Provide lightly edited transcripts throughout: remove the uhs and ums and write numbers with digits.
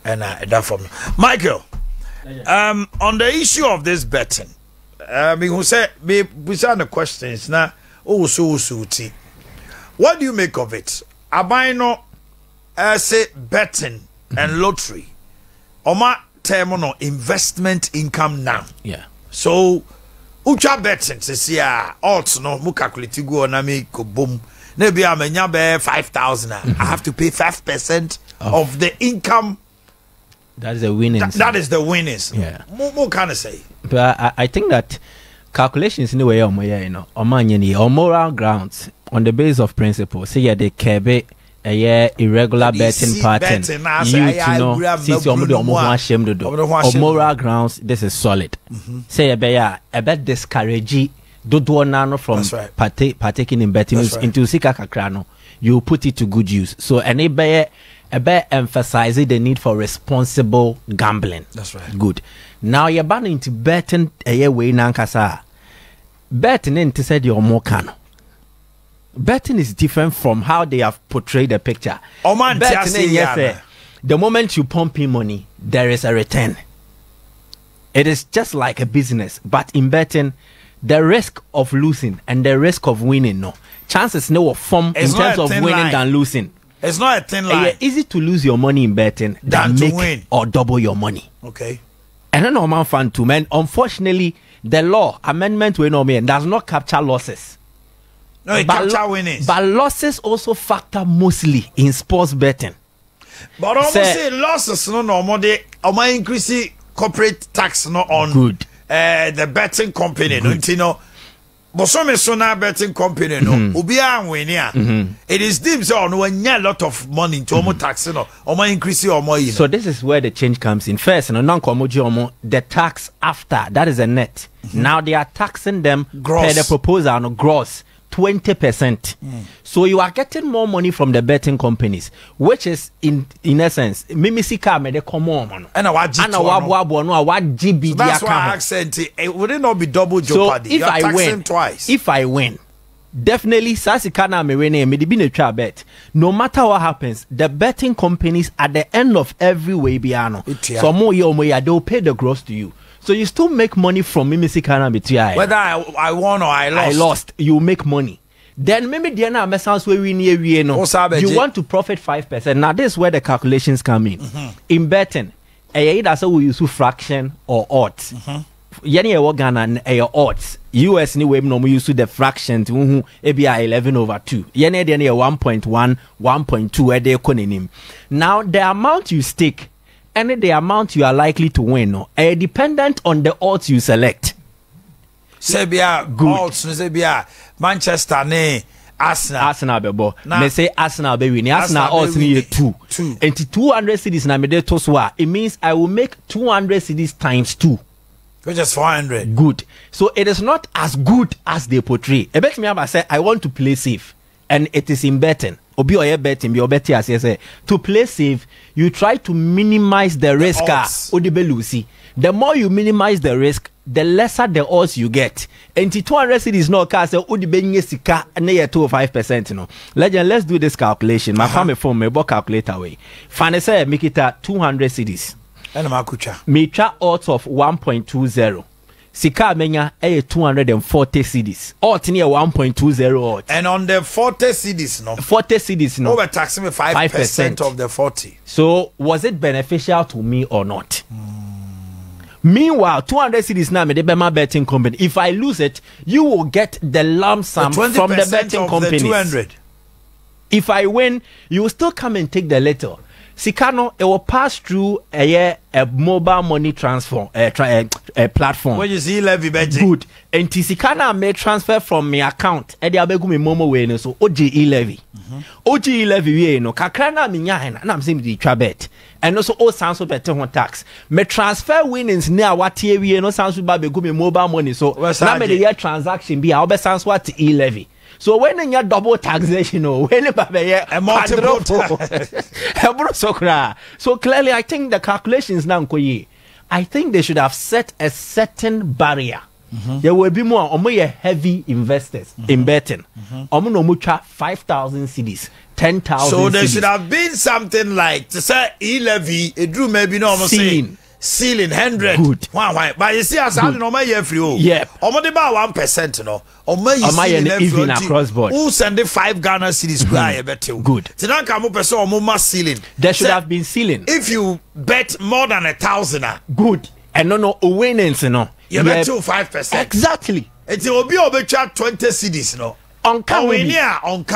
and that from Michael. On the issue of this betting, who said we the questions now. What do you make of it? Abino say betting and lottery. Oma term investment income now. Yeah. So ucha betting says yeah, odds no mu calculate go na me ko boom. Maybe I'm a 5,000. I have to pay 5% of the income. That is the winnings. That is the winnings. Yeah. What can I say? But I think that calculations in the way on moral grounds, on the basis of principle, say yeah, they kerbe a irregular betting pattern. On moral grounds, this is solid. Say a bet discourage do from partaking in betting into sika kakrano. You put it to good use. So any emphasizing the need for responsible gambling. That's right. Good. Now you're banning into betting a year way nankasa. Betting into said your more can. Betting is different from how they have portrayed the picture. Betting, yes, the moment you pump in money, there is a return. It is just like a business, but in betting, the risk of losing and the risk of winning, no chances no form in terms of winning than losing. It's not a thin line. It's easy to lose your money in betting than make win or double your money. Okay. And then normal fun too, man. Unfortunately, the law amendment we know does not capture losses. No, it capture winnings. But losses also factor mostly in sports betting. But almost say losses no normal they increase corporate tax no on good. The betting company, no, you know. But some is so betting company, no, ubia winning. It is deemed so no one a lot of money to almost tax, no, or increase or more. So this is where the change comes in. First, no non-commodio the tax after that is a net. Now they are taxing them gross. Per the proposal no gross 20%. So you are getting more money from the betting companies, which is in essence, mimisika me de come on. And I watch it. So that's why I accent it would it not be double jeopardy? So if I win twice. If I win, definitely Sasikana me win me be a bet. No matter what happens, the betting companies at the end of every way piano. So more they'll pay the gross to you. So you still make money from Mimisikana BTI. Whether I won or I lost. You make money. Then maybe the other message where we near you want to profit 5%. Now this is where the calculations come in. In betting, that's how we use fraction or odds. Yani e Ghana e odds. US ni we no use the fraction to ABI 11/2. Yani de 1.1, 1.2 e de konenim. Now the amount you stake and the amount you are likely to win are dependent on the odds you select. Sebia odds Sebia Manchester ne Arsenal bebo. Me say Arsenal be win. Arsenal odds ni 2. And 200 cities na me de to so it means I will make 200 cities times 2. Which is 400. Good. So it is not as good as they portray. A bet me have say I want to play safe, and it is in betting. Obi or betting, be betting as you say. To play safe, you try to minimize the risk. The more you minimize the risk, the lesser the odds you get. And 200 cities no car say Odibenye sika na 2.5%. No. Let's do this calculation. My family phone me calculator away. Fane say make it 200 cities. Mitra odds of 1.20. Sika menya 240 CDs. Odds near 1.20 odds. And on the 40 CDs, no. 40 CDs, no. Over taxing me 5% of the 40. So was it beneficial to me or not? Meanwhile, 200 CDs now me the Bema betting company. If I lose it, you will get the lump sum from the betting company. 200. If I win, you will still come and take the letter. Sikano, it will pass through a mobile money transfer platform. When you see levy budget. Good. And Sikana may transfer from my account. And they are begging me momo way so OGE levy. OGE levy no kakrana minya and I'm saying the trabet. And also all sounds of better on tax. Me transfer winnings near what we no sounds about be me mobile money. So now me the year transaction be I'll be sounds what e levy. So when in your double taxation, when a multiple so clearly, I think the calculations now, I think they should have set a certain barrier There will be more heavy investors in betting. No mucha 5,000 CDs, 10,000. So there CDs. should have been something like to say E-levy, it drew maybe no almost ceiling 100. Good. Why? But you see, as I don't know my year free. Yep. Almost about 1%, no. Or even across board. Who send the 5 Ghana cities? Good. So now come up a so more ceiling. There should have been ceiling. If you bet more than 1,000, good. And no awareness, no. You bet 5%. Exactly. It will be over 20 cities, no. On count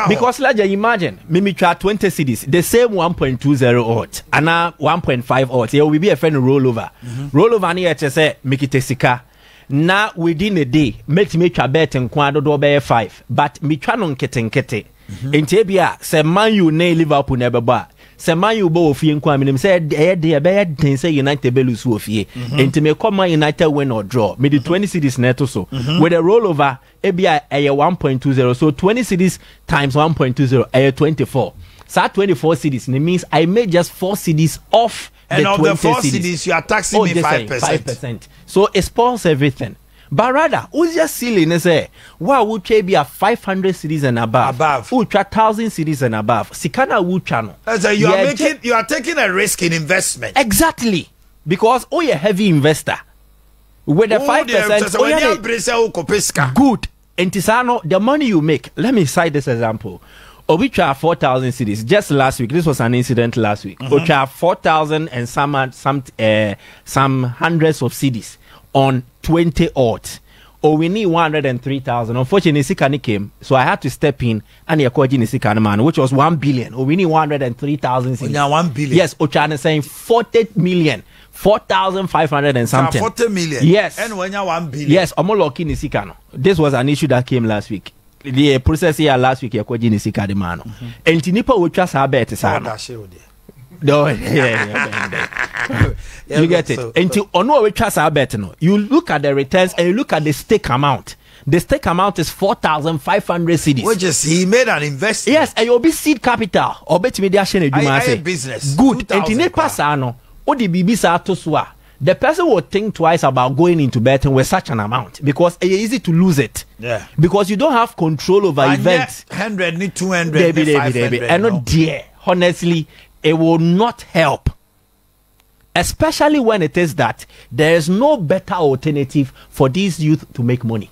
because let's imagine me try 20 cities the same 1.20 odds and now 1.5 odds there will be a friend rollover rollover near to say make it sika now within a day make me try bet and kwado do be 5 but me try non kete in tebia say man you ne Liverpool never bar say man you bo ofie nkwa minim say dey be say United be lose ofie enti me come United win or draw me the 20 cities neto so with a rollover ABI 1.20 so 20 cities times 1.20 24 so 24 cities means I made just 4 cities off and the of 20 the 4 cities you are taxing me 5%. So it spoils everything. But rather, who's just silly and say, wow, would be a 500 cities and above. Who 1,000 cities and above. Sikana would channel. You are taking a risk in investment. Exactly. Because you're a heavy investor. With the 5%, good. And Tisano, the money you make, let me cite this example. Obicha 4,000 cities just last week. This was an incident last week. Obicha 4,000 and some hundreds of cities on 20 odds. Or we need 103,000. Unfortunately, Sikani came, so I had to step in and Sikani man, which was 1 billion. Or we need 103,000 cities. 1 billion. Yes, Ochana saying 40 million. 4,500 and something. 40 million. Yes. And when you 1 billion. Yes, Omoloki Nisikano. This was an issue that came last week. The process here last week, you're calling Nisika the man. And Tinipa will trust her bet. No, you get it. Until Ono will trust our bet. You look at the returns and you look at the stake amount. The stake amount is 4,500 cedis. Which is he made an investment. Yes, and you'll be seed capital or bet me I business. Good. And Tinipa Sano. The person will think twice about going into betting with such an amount because it's easy to lose it. Yeah. Because you don't have control over events. 100 need 200 need 500. And not dear. Honestly, it will not help. Especially when it is that there is no better alternative for these youth to make money.